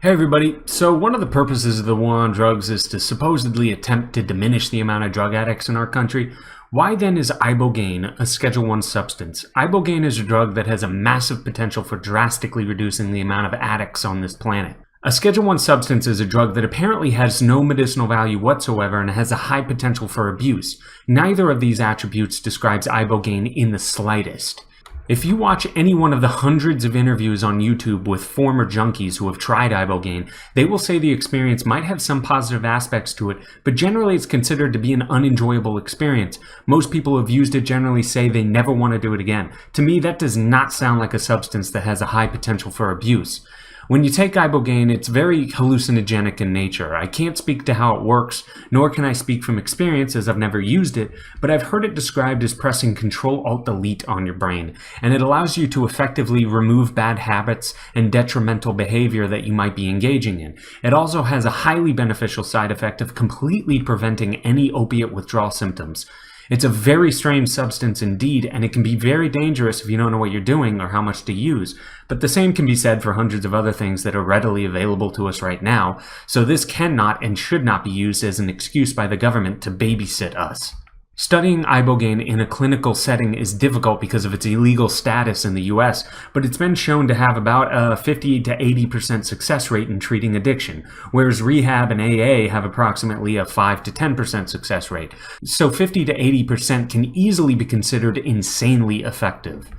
Hey everybody, so one of the purposes of the war on drugs is to supposedly attempt to diminish the amount of drug addicts in our country. Why then is Ibogaine a Schedule 1 substance? Ibogaine is a drug that has a massive potential for drastically reducing the amount of addicts on this planet. A Schedule 1 substance is a drug that apparently has no medicinal value whatsoever and has a high potential for abuse. Neither of these attributes describes Ibogaine in the slightest. If you watch any one of the hundreds of interviews on YouTube with former junkies who have tried Ibogaine, they will say the experience might have some positive aspects to it, but generally it's considered to be an unenjoyable experience. Most people who have used it generally say they never want to do it again. To me, that does not sound like a substance that has a high potential for abuse. When you take Ibogaine, it's very hallucinogenic in nature. I can't speak to how it works, nor can I speak from experience as I've never used it, but I've heard it described as pressing Ctrl-Alt-Delete on your brain, and it allows you to effectively remove bad habits and detrimental behavior that you might be engaging in. It also has a highly beneficial side effect of completely preventing any opiate withdrawal symptoms. It's a very strange substance indeed, and it can be very dangerous if you don't know what you're doing or how much to use. But the same can be said for hundreds of other things that are readily available to us right now, so this cannot and should not be used as an excuse by the government to babysit us. Studying Ibogaine in a clinical setting is difficult because of its illegal status in the US, but it's been shown to have about a 50 to 80% success rate in treating addiction, whereas rehab and AA have approximately a 5 to 10% success rate. So 50 to 80% can easily be considered insanely effective.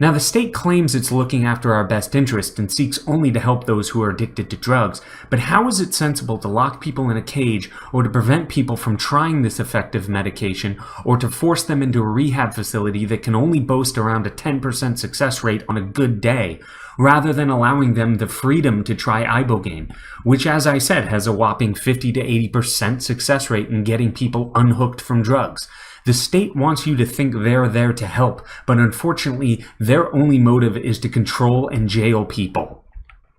Now, the state claims it's looking after our best interest and seeks only to help those who are addicted to drugs, but how is it sensible to lock people in a cage or to prevent people from trying this effective medication or to force them into a rehab facility that can only boast around a 10% success rate on a good day, rather than allowing them the freedom to try Ibogaine, which, as I said, has a whopping 50 to 80% success rate in getting people unhooked from drugs? The state wants you to think they're there to help, but unfortunately, their only motive is to control and jail people.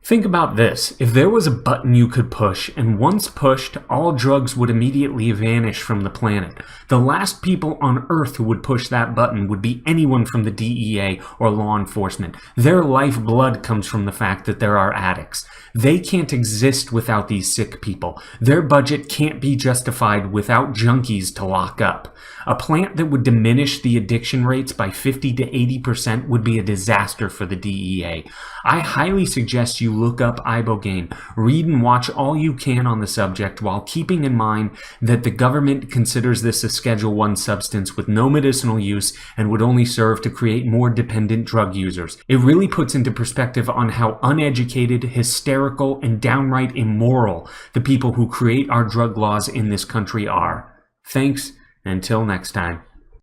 Think about this. If there was a button you could push, and once pushed, all drugs would immediately vanish from the planet, the last people on Earth who would push that button would be anyone from the DEA or law enforcement. Their lifeblood comes from the fact that there are addicts. They can't exist without these sick people. Their budget can't be justified without junkies to lock up. A plant that would diminish the addiction rates by 50 to 80% would be a disaster for the DEA. I highly suggest you look up Ibogaine, read and watch all you can on the subject while keeping in mind that the government considers this a Schedule 1 substance with no medicinal use and would only serve to create more dependent drug users. It really puts into perspective on how uneducated, hysterical, and downright immoral the people who create our drug laws in this country are. Thanks. Until next time.